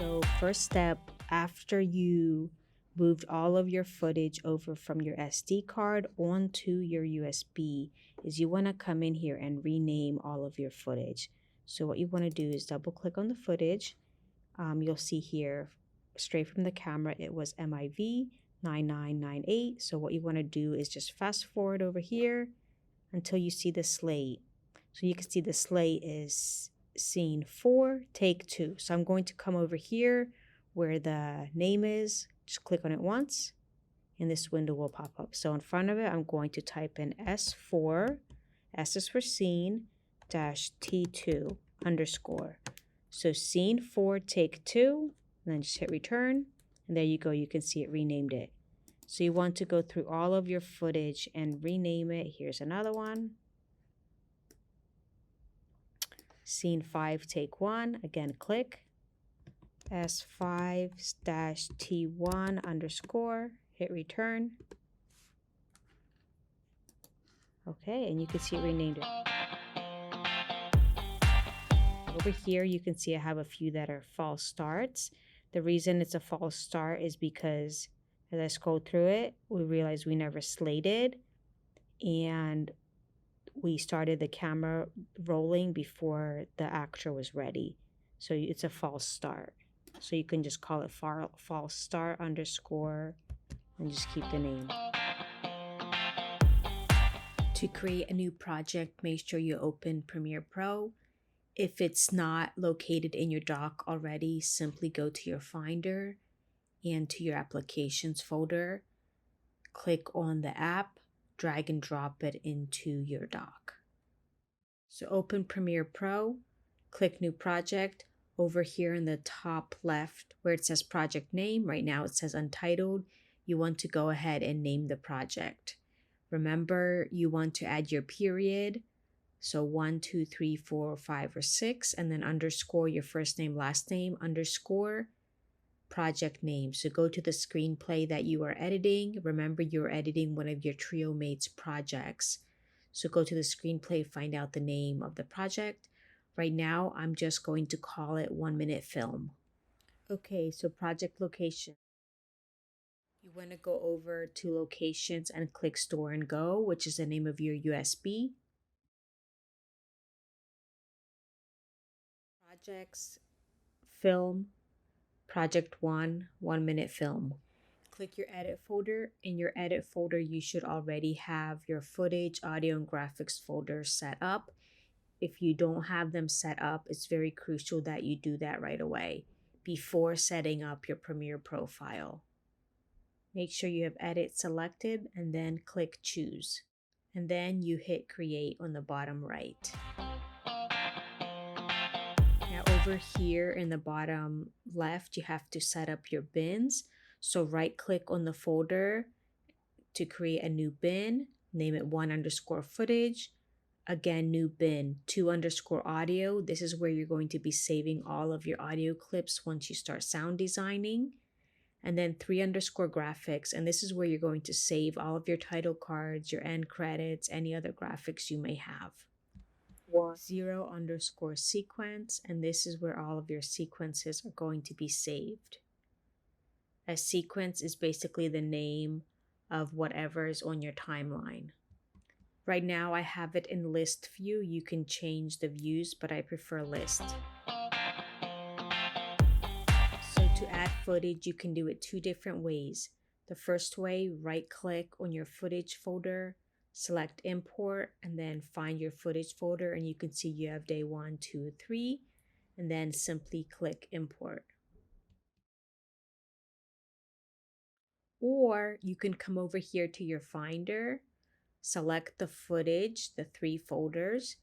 So first step, after you moved all of your footage over from your SD card onto your USB, is you want to come in here and rename all of your footage. So what you want to do is double click on the footage. You'll see here straight from the camera it was MIV 9998. So what you want to do is just fast forward over here until you see the slate. So you can see the slate is scene 4, take 2. So I'm going to come over here where the name is, just click on it once, and this window will pop up. So in front of it, I'm going to type in S4, S is for scene, dash T2 underscore. So scene 4, take 2, and then just hit return, and there you go, you can see it renamed it. So you want to go through all of your footage and rename it. Here's another one. Scene 5, take 1. Again, click. S5-T1 underscore. Hit return. Okay, and you can see it renamed it. Over here, you can see I have a few that are false starts. The reason it's a false start is because as I scroll through it, we realize we never slated, and we started the camera rolling before the actor was ready. So it's a false start. So you can just call it false start underscore and just keep the name. To create a new project, make sure you open Premiere Pro. If it's not located in your dock already, simply go to your Finder and to your Applications folder. Click on the app, drag and drop it into your dock. So open Premiere Pro, click New Project. Over here in the top left where it says project name, right now it says Untitled, you want to go ahead and name the project. Remember, you want to add your period, so 1, 2, 3, 4, 5, or 6, and then underscore your first name, last name, underscore project name. So go to the screenplay that you are editing. Remember, you're editing one of your trio mates projects. So go to the screenplay, find out the name of the project. Right now, I'm just going to call it 1 Minute Film. Okay, so project location. You want to go over to locations and click Store and Go, which is the name of your USB. Projects, Film, Project 1, 1 Minute Film. Click your edit folder. In your edit folder, you should already have your footage, audio, and graphics folders set up. If you don't have them set up, it's very crucial that you do that right away before setting up your Premiere profile. Make sure you have edit selected and then click choose. And then you hit create on the bottom right. Now over here in the bottom left, you have to set up your bins. So right click on the folder to create a new bin, name it 1 underscore footage. Again, new bin, 2 underscore audio. This is where you're going to be saving all of your audio clips once you start sound designing. And then 3 underscore graphics. And this is where you're going to save all of your title cards, your end credits, any other graphics you may have. 0 underscore sequence. And this is where all of your sequences are going to be saved. A sequence is basically the name of whatever is on your timeline. Right now I have it in list view. You can change the views, but I prefer list. So to add footage, you can do it 2 different ways. The first way, right click on your footage folder, select import, and then find your footage folder, and you can see you have day 1, 2, 3, and then simply click import. Or you can come over here to your Finder, select the footage, the 3 folders,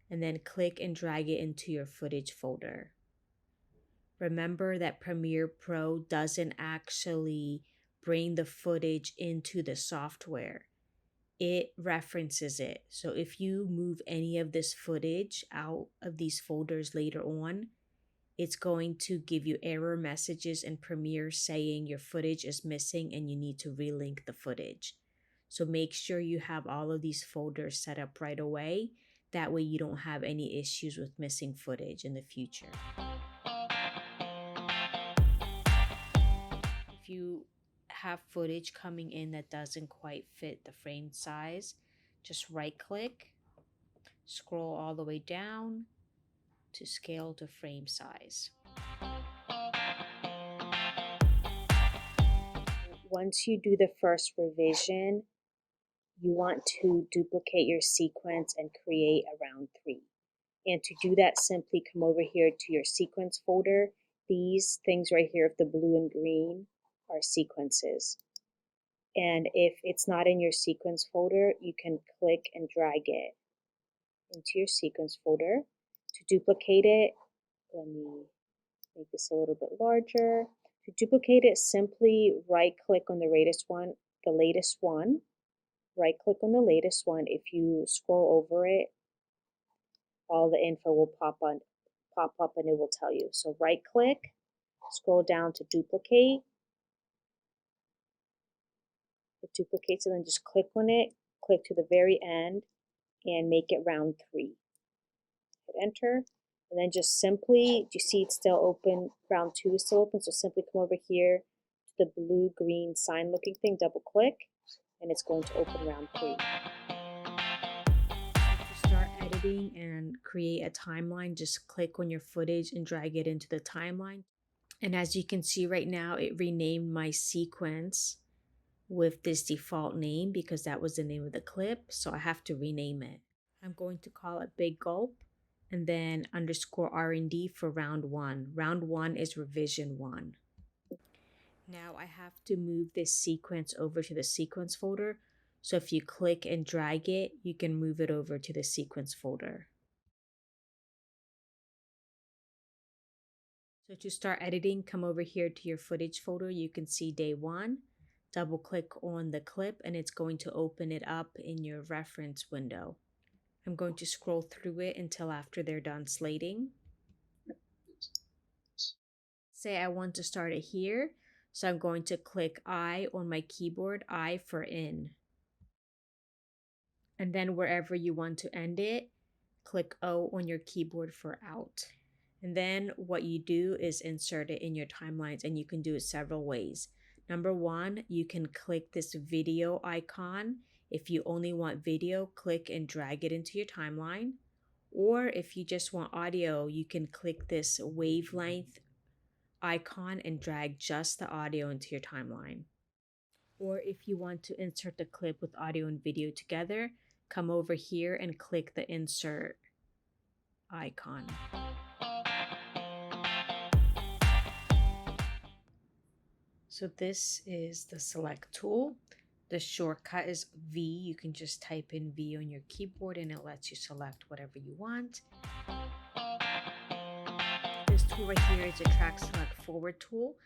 and then click and drag it into your footage folder. Remember that Premiere Pro doesn't actually bring the footage into the software. It references it. So if you move any of this footage out of these folders later on, it's going to give you error messages in Premiere saying your footage is missing and you need to relink the footage. So make sure you have all of these folders set up right away. That way you don't have any issues with missing footage in the future. you have footage coming in that doesn't quite fit the frame size, just right click, scroll all the way down to scale to frame size. Once you do the first revision, you want to duplicate your sequence and create a round 3. And to do that, simply come over here to your sequence folder. These things right here, of the blue and green, are sequences. And if it's not in your sequence folder, you can click and drag it into your sequence folder. To duplicate it, let me make this a little bit larger. To duplicate it, simply right click on the latest one, right click on the latest one. If you scroll over it, all the info will pop up and it will tell you. So right click, scroll down to duplicate. It duplicates and then just click on it, click to the very end and make it round 3. Hit enter. And then just simply, do you see it's still open? Round 2 is still open. So simply come over here to the blue green sign looking thing, double click, and it's going to open round 3. To start editing and create a timeline, just click on your footage and drag it into the timeline. And as you can see right now, it renamed my sequence with this default name because that was the name of the clip. So I have to rename it. I'm going to call it Big Gulp and then underscore R&D for round 1. Round 1 is revision 1. Now I have to move this sequence over to the sequence folder. So if you click and drag it, you can move it over to the sequence folder. So to start editing, come over here to your footage folder. You can see day 1. Double click on the clip and it's going to open it up in your reference window. I'm going to scroll through it until after they're done slating. Say I want to start it here. So I'm going to click I on my keyboard, I for in. And then wherever you want to end it, click O on your keyboard for out. And then what you do is insert it in your timelines, and you can do it several ways. Number 1, you can click this video icon. If you only want video, click and drag it into your timeline. Or if you just want audio, you can click this wavelength icon and drag just the audio into your timeline. Or if you want to insert the clip with audio and video together, come over here and click the insert icon. So this is the select tool. The shortcut is V. You can just type in V on your keyboard and it lets you select whatever you want. This tool right here is a track select forward tool.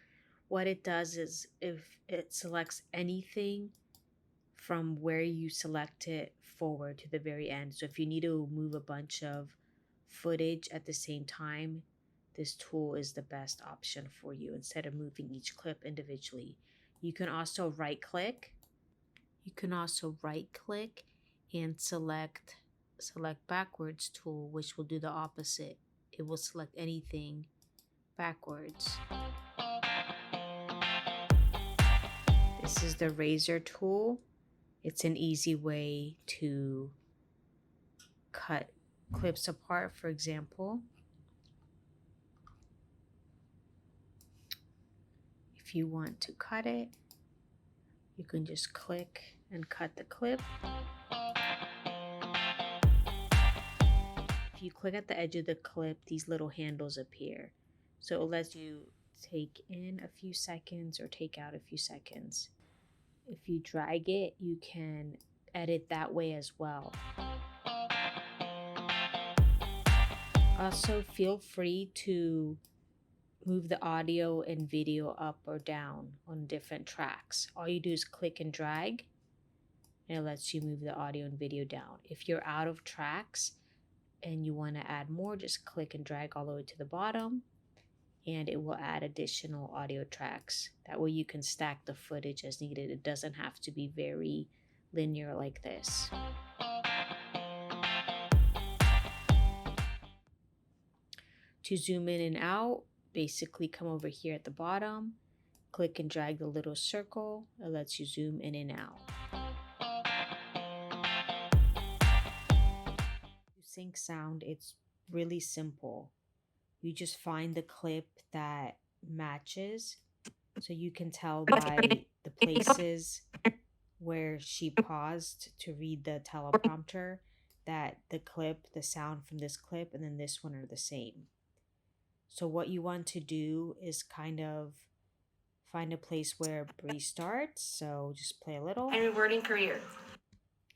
What it does is if it selects anything from where you select it forward to the very end. So if you need to move a bunch of footage at the same time, this tool is the best option for you instead of moving each clip individually. You can also right click. And select backwards tool, which will do the opposite. It will select anything backwards. This is the razor tool. It's an easy way to cut clips apart, for example. If you want to cut it, you can just click and cut the clip. If you click at the edge of the clip, these little handles appear. So it lets you take in a few seconds or take out a few seconds. If you drag it, you can edit that way as well. Also, feel free to move the audio and video up or down on different tracks. All you do is click and drag, and it lets you move the audio and video down. If you're out of tracks and you want to add more, just click and drag all the way to the bottom, and it will add additional audio tracks. That way you can stack the footage as needed. It doesn't have to be very linear like this. To zoom in and out, basically come over here at the bottom, click and drag the little circle. It lets you zoom in and out. To sync sound, it's really simple. You just find the clip that matches, so you can tell by the places where she paused to read the teleprompter that the sound from this clip and then this one are the same. So what you want to do is kind of find a place where Bree starts. So just play a little. And rewarding career.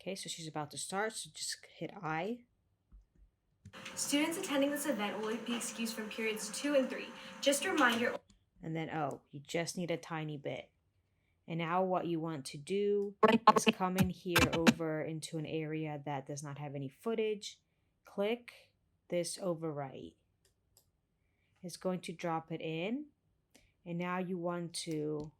Okay, so she's about to start, so just hit I. Students attending this event will be excused from periods 2 and 3. Just a reminder. And then, oh, you just need a tiny bit. And now what you want to do is come in here over into an area that does not have any footage. Click this overwrite. It's going to drop it in. And now you want to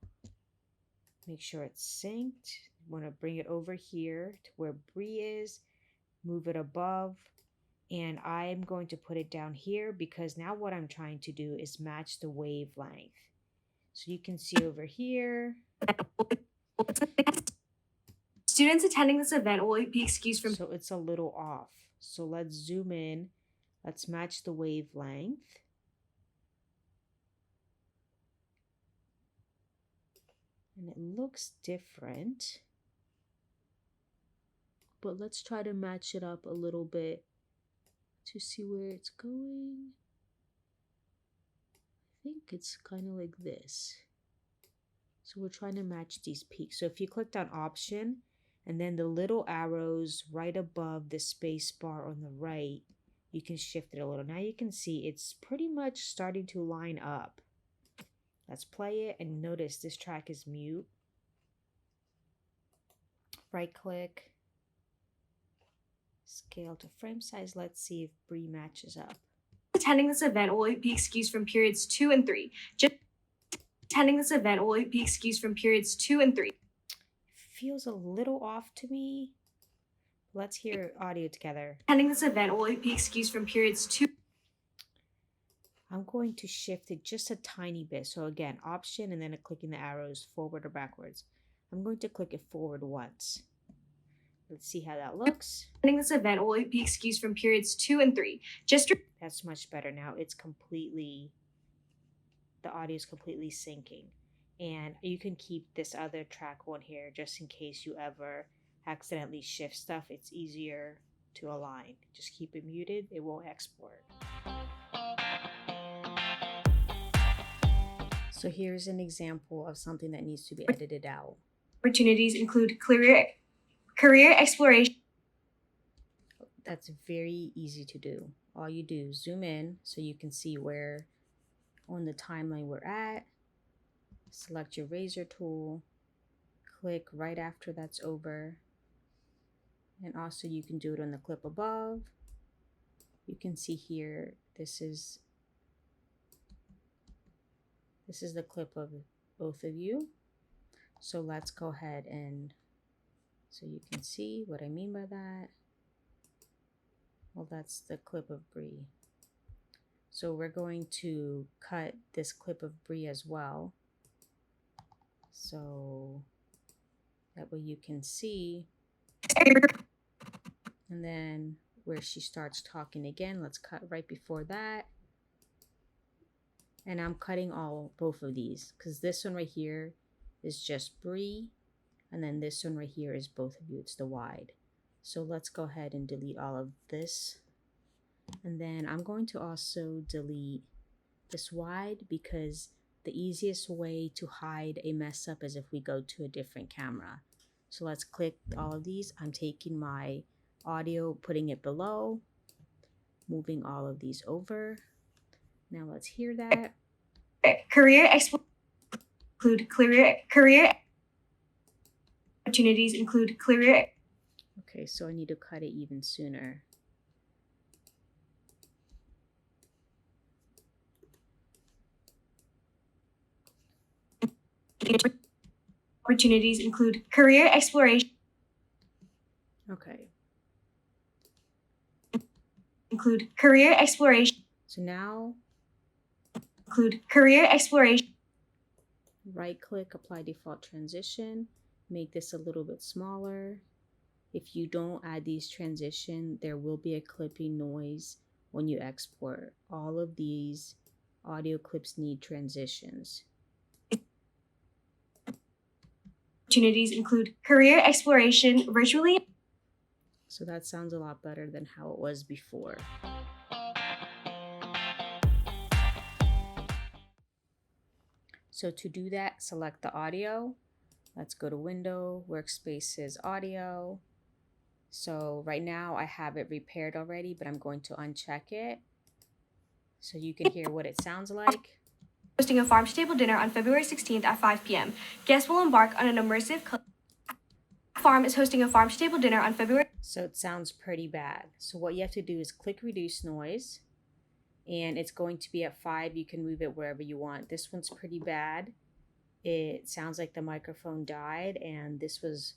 make sure it's synced. You want to bring it over here to where Bree is. Move it above. And I'm going to put it down here because now what I'm trying to do is match the wavelength. So you can see over here. Students attending this event will be excused from. So it's a little off. So let's zoom in. Let's match the wavelength. And it looks different. But let's try to match it up a little bit to see where it's going. I think it's kind of like this. So we're trying to match these peaks. So if you clicked on option and then the little arrows right above the space bar on the right, you can shift it a little. Now you can see it's pretty much starting to line up. Let's play it and notice this track is mute. Right click, scale to frame size. Let's see if Bree matches up. Attending this event will be excused from periods 2 and 3. Just attending this event will be excused from periods 2 and 3. Feels a little off to me. Let's hear audio together. Attending this event will be excused from periods 2. I'm going to shift it just a tiny bit. So again, option and then clicking the arrows forward or backwards. I'm going to click it forward once. Let's see how that looks. Attending this event will be excused from periods 2 and 3. That's much better now. It's completely, the audio is completely syncing. And you can keep this other track on here just in case you ever accidentally shift stuff. It's easier to align. Just keep it muted. It won't export. So here's an example of something that needs to be edited out. Opportunities include career exploration. That's very easy to do. All you do is zoom in so you can see where on the timeline we're at. Select your razor tool, click right after that's over. And also you can do it on the clip above. You can see here, this is the clip of both of you. So let's go ahead and, so you can see what I mean by that. Well, that's the clip of Bree. So we're going to cut this clip of Bree as well. So that way you can see. And then where she starts talking again, let's cut right before that. And I'm cutting both of these because this one right here is just Bree. And then this one right here is both of you. It's the wide. So let's go ahead and delete all of this. And then I'm going to also delete this wide because the easiest way to hide a mess up is if we go to a different camera. So let's click all of these. I'm taking my audio, putting it below, moving all of these over. Now let's hear that. Career opportunities include career. Okay, so I need to cut it even sooner. Opportunities include career exploration. Okay. Include career exploration. So now. Include career exploration. Right click, apply default transition, make this a little bit smaller. If you don't add these transition, there will be a clipping noise when you export. All of these audio clips need transitions. Opportunities include career exploration virtually. So that sounds a lot better than how it was before. So to do that, select the audio. Let's go to Window, Workspaces, Audio. So right now I have it repaired already, but I'm going to uncheck it so you can hear what it sounds like. Hosting a farm-to-table dinner on February 16th at 5 p.m. Guests will embark on an immersive farm is hosting a farm-to-table dinner on February. So it sounds pretty bad. So what you have to do is click Reduce Noise, and it's going to be at 5. You can move it wherever you want. This one's pretty bad. It sounds like the microphone died, and this was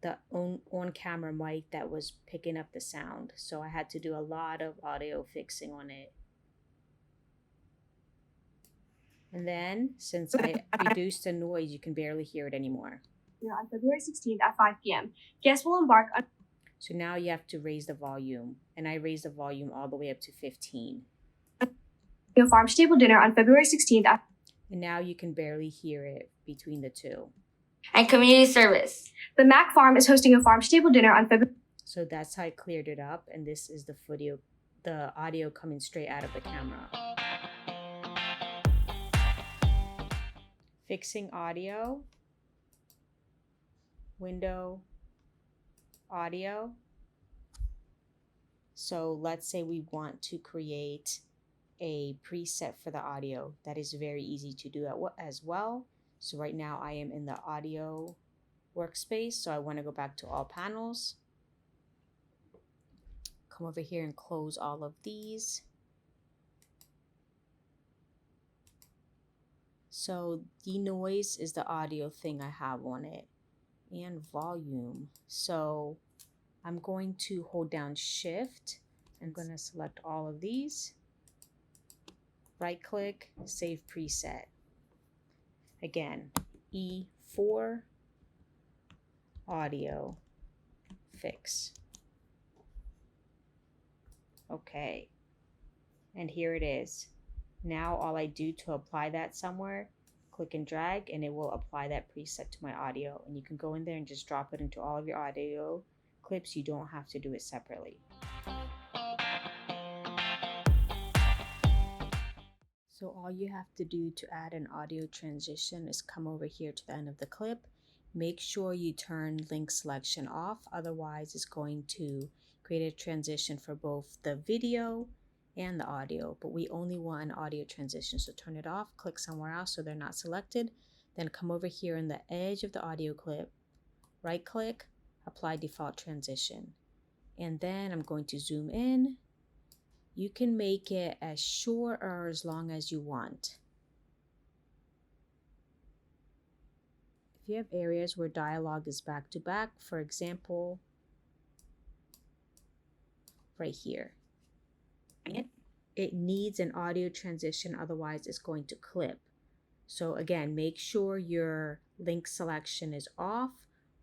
the on-camera mic that was picking up the sound. So I had to do a lot of audio fixing on it. And then, since I reduced the noise, you can barely hear it anymore. On February 16th at 5 p.m. Guests will embark on. So now you have to raise the volume, and I raised the volume all the way up to 15. A farm-to-table dinner on February 16th at. And now you can barely hear it between the two. And community service. The Mac Farm is hosting a farm-to-table dinner on February. So that's how I cleared it up, and this is the audio coming straight out of the camera. Fixing audio, Window, Audio. So let's say we want to create a preset for the audio. That is very easy to do as well. So right now I am in the audio workspace. So I want to go back to all panels. Come over here and close all of these. So denoise is the audio thing I have on it, and volume. So I'm going to hold down Shift. I'm going to select all of these. Right click, save preset. Again, E4, audio, fix. Okay, and here it is. Now all I do to apply that somewhere, click and drag, and it will apply that preset to my audio. And you can go in there and just drop it into all of your audio clips. You don't have to do it separately. So all you have to do to add an audio transition is come over here to the end of the clip. Make sure you turn link selection off, otherwise it's going to create a transition for both the video and the audio, but we only want an audio transition. So turn it off, click somewhere else so they're not selected, then come over here in the edge of the audio clip, right click, apply default transition. And then I'm going to zoom in. You can make it as short or as long as you want. If you have areas where dialogue is back to back, for example, right here, it needs an audio transition, otherwise it's going to clip. So again, make sure your link selection is off,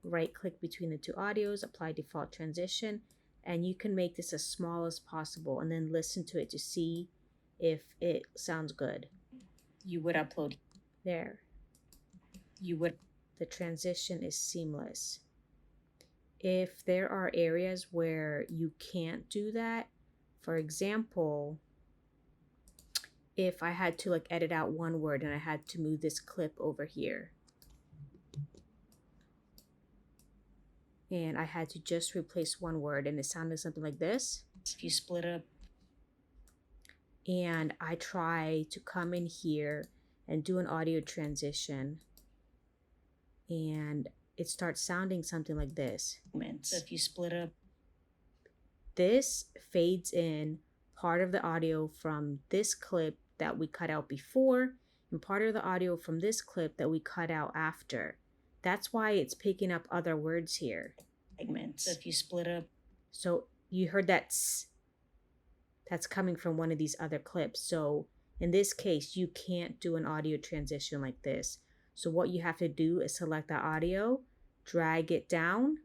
right click between the two audios, apply default transition, and you can make this as small as possible and then listen to it to see if it sounds good. You would upload there. The transition is seamless. If there are areas where you can't do that, for example, if I had to edit out one word and I had to move this clip over here, and I had to just replace one word and it sounded something like this. If you split up and I try to come in here and do an audio transition and it starts sounding something like this. So if you split up, this fades in part of the audio from this clip that we cut out before and part of the audio from this clip that we cut out after. That's why it's picking up other words here. Segments. So if you split up, so you heard that that's coming from one of these other clips. So in this case, you can't do an audio transition like this. So what you have to do is select the audio, drag it down,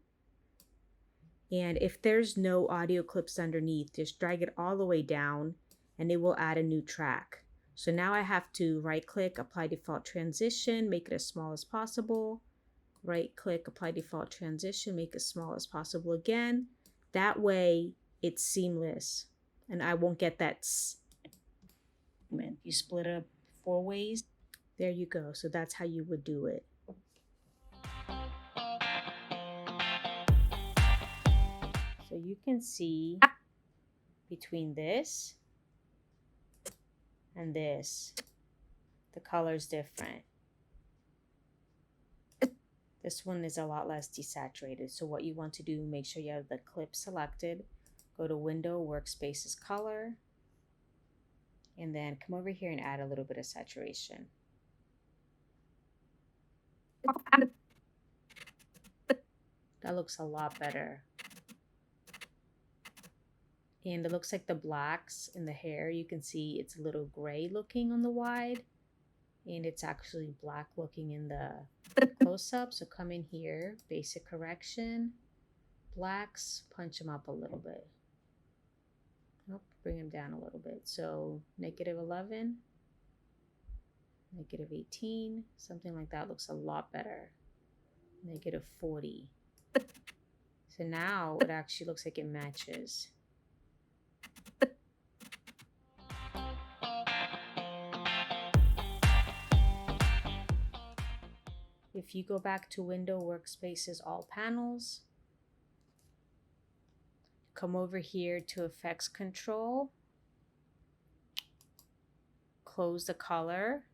and if there's no audio clips underneath, just drag it all the way down and it will add a new track. So now I have to right click, apply default transition, make it as small as possible. Right click, apply default transition, make it as small as possible again. That way it's seamless and I won't get that. You split it up 4 ways. There you go. So that's how you would do it. So you can see between this and this, the color's different. This one is a lot less desaturated. So what you want to do, make sure you have the clip selected. Go to Window, Workspaces, Color, and then come over here and add a little bit of saturation. That looks a lot better. And it looks like the blacks in the hair, you can see it's a little gray looking on the wide, and it's actually black looking in the close-up. So come in here, basic correction, blacks, punch them up a little bit. Nope, bring them down a little bit. So -11, -18, something like that looks a lot better. -40. So now it actually looks like it matches. If you go back to Window, Workspaces, All Panels, come over here to Effects Control, close the color.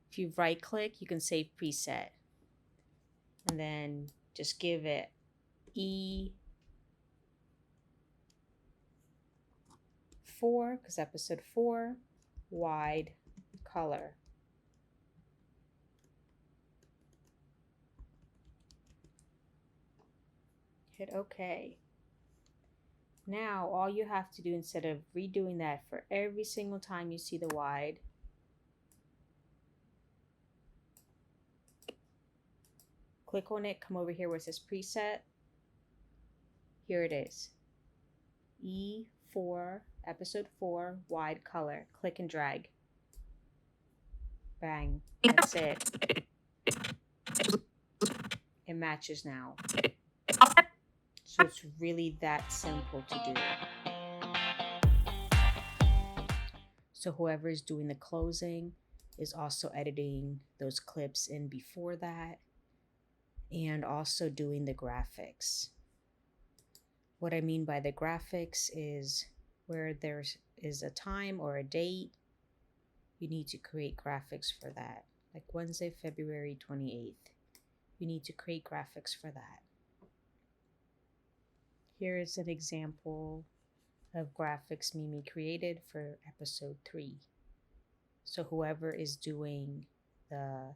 If you right click, you can save preset. And then just give it E4, because episode 4, wide color. Hit OK. Now all you have to do, instead of redoing that for every single time you see the wide, click on it, come over here where it says preset. Here it is. E4, episode 4, wide color. Click and drag. Bang. That's it. It matches now. So it's really that simple to do. So whoever is doing the closing is also editing those clips in before that, and also doing the graphics. What I mean by the graphics is where there is a time or a date, you need to create graphics for that. Like Wednesday, February 28th. You need to create graphics for that. Here is an example of graphics Mimi created for episode 3. So whoever is doing the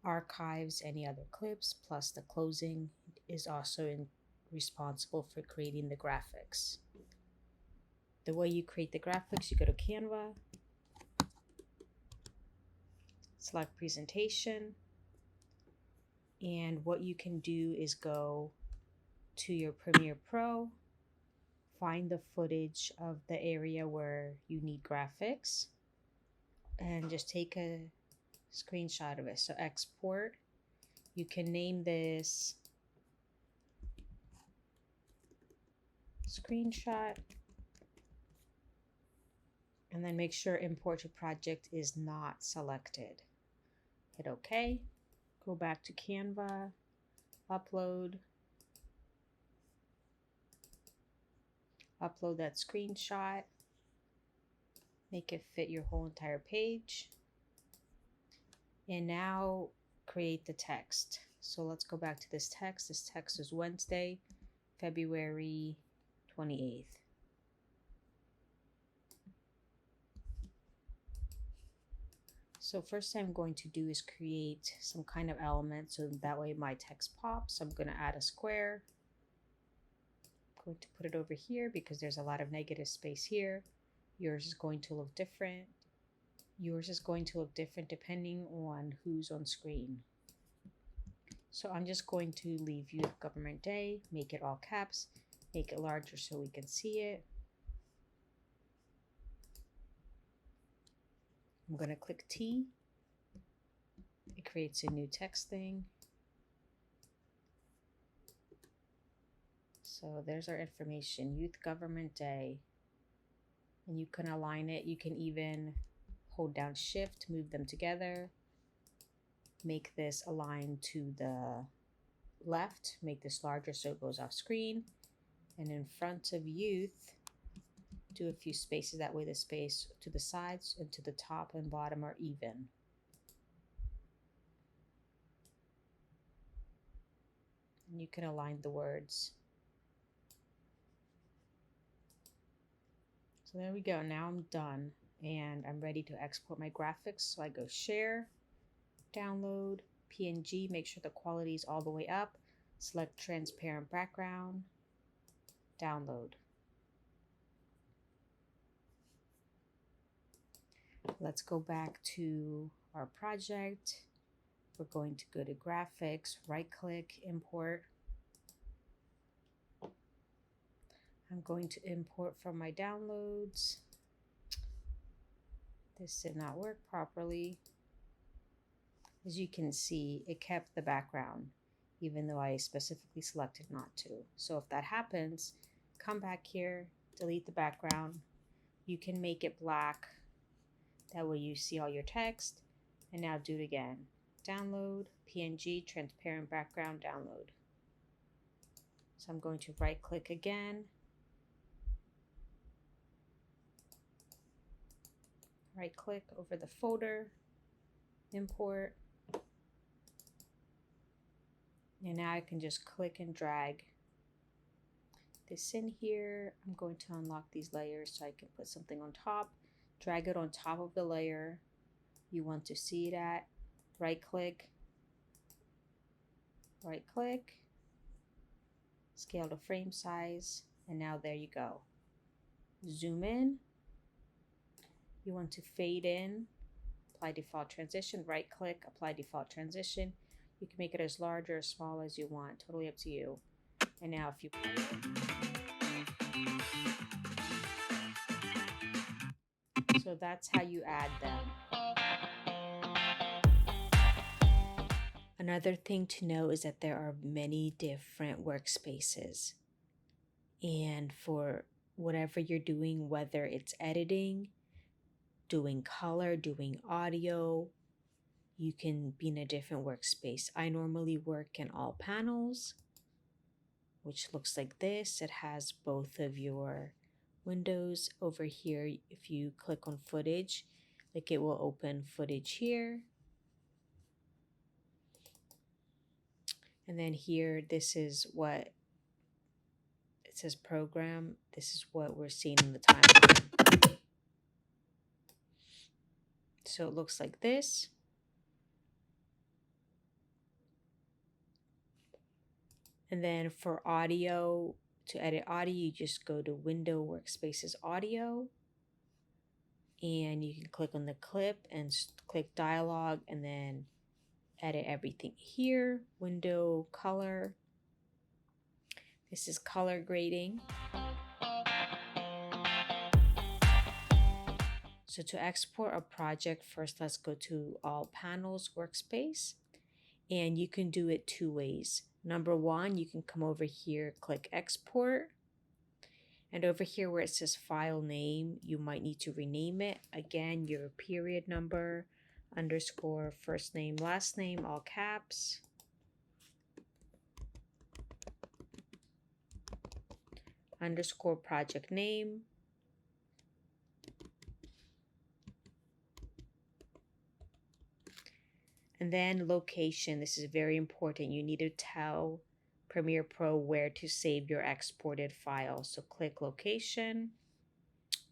archives, any other clips, plus the closing is also responsible for creating the graphics. The way you create the graphics, you go to Canva, select presentation, and what you can do is go to your Premiere Pro, find the footage of the area where you need graphics, and just take a screenshot of it. So export. You can name this screenshot, and then make sure import to project is not selected. Hit OK. Go back to Canva, upload that screenshot, make it fit your whole entire page, and now create the text. So let's go back to this text. This text is Wednesday, February 28th. So first thing I'm going to do is create some kind of element so that way my text pops. I'm going to add a square. I'm going to put it over here because there's a lot of negative space here. Yours is going to look different. Yours is going to look different depending on who's on screen. So I'm just going to leave Youth Government Day, make it all caps, make it larger so we can see it. I'm going to click T. It creates a new text thing. So there's our information, Youth Government Day. And you can align it. You can even hold down Shift, move them together. Make this align to the left, make this larger so it goes off screen. And in front of youth, do a few spaces. That way the space to the sides and to the top and bottom are even. And you can align the words. So there we go. Now I'm done and I'm ready to export my graphics. So I go Share, Download, PNG, make sure the quality is all the way up. Select transparent background, download. Let's go back to our project. We're going to go to graphics, right click, import. I'm going to import from my downloads. This did not work properly. As you can see, it kept the background, even though I specifically selected not to. So if that happens, come back here, delete the background. You can make it black. That way you see all your text. And now do it again. Download, PNG, transparent background, download. So I'm going to right click again. Right click over the folder, import. And now I can just click and drag this in here. I'm going to unlock these layers so I can put something on top. Drag it on top of the layer you want to see it at. Right click, scale to frame size, and now there you go. Zoom in. You want to fade in, apply default transition, right click, apply default transition. You can make it as large or as small as you want, totally up to you. And now if you play it, so that's how you add them. Another thing to know is that there are many different workspaces. And for whatever you're doing, whether it's editing, doing color, doing audio, you can be in a different workspace. I normally work in all panels, which looks like this. It has both of your windows over here. If you click on footage, like it will open footage here. And then here, this is what it says program. This is what we're seeing in the timeline. So it looks like this. And then for audio, to edit audio, you just go to Window, Workspaces, Audio. And you can click on the clip and click dialogue and then edit everything here. Window, color. This is color grading. So to export a project, first let's go to All Panels, Workspace. And you can do it two ways. Number one, you can come over here, click Export. And over here where it says file name, you might need to rename it. Again, your period number, underscore, first name, last name, all caps. Underscore project name. And then location. This is very important. You need to tell Premiere Pro where to save your exported file. So click location.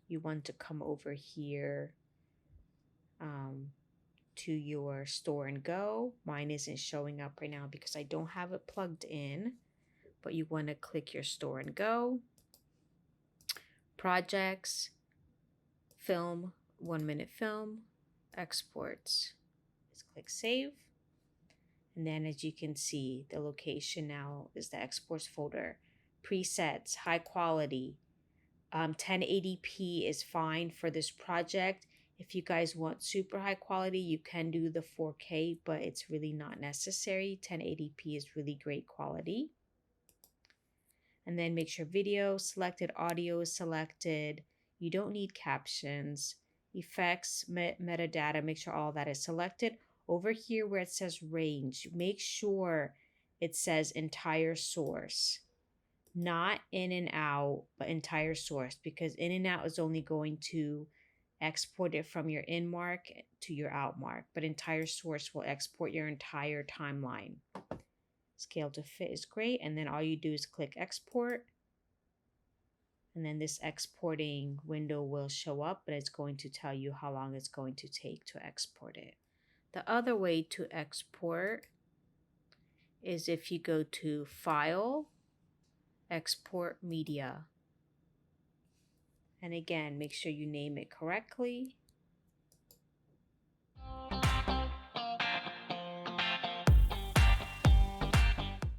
You want to come over here to your store and go. Mine isn't showing up right now because I don't have it plugged in, but you want to click your store and go. Projects, film, 1 minute film. exports. Let's click save. And then as you can see, the location now is the exports folder. Presets, high quality. 1080p is fine for this project. If you guys want super high quality, you can do the 4K, but it's really not necessary. 1080p is really great quality. And then make sure video selected, audio is selected. You don't need captions. Effects, metadata, make sure all that is selected. Over here where it says range, make sure it says entire source. Not in and out, but entire source, because in and out is only going to export it from your in mark to your out mark, but entire source will export your entire timeline. Scale to fit is great, and then all you do is click export, and then this exporting window will show up, but it's going to tell you how long it's going to take to export it. The other way to export is if you go to File, Export Media. And again, make sure you name it correctly.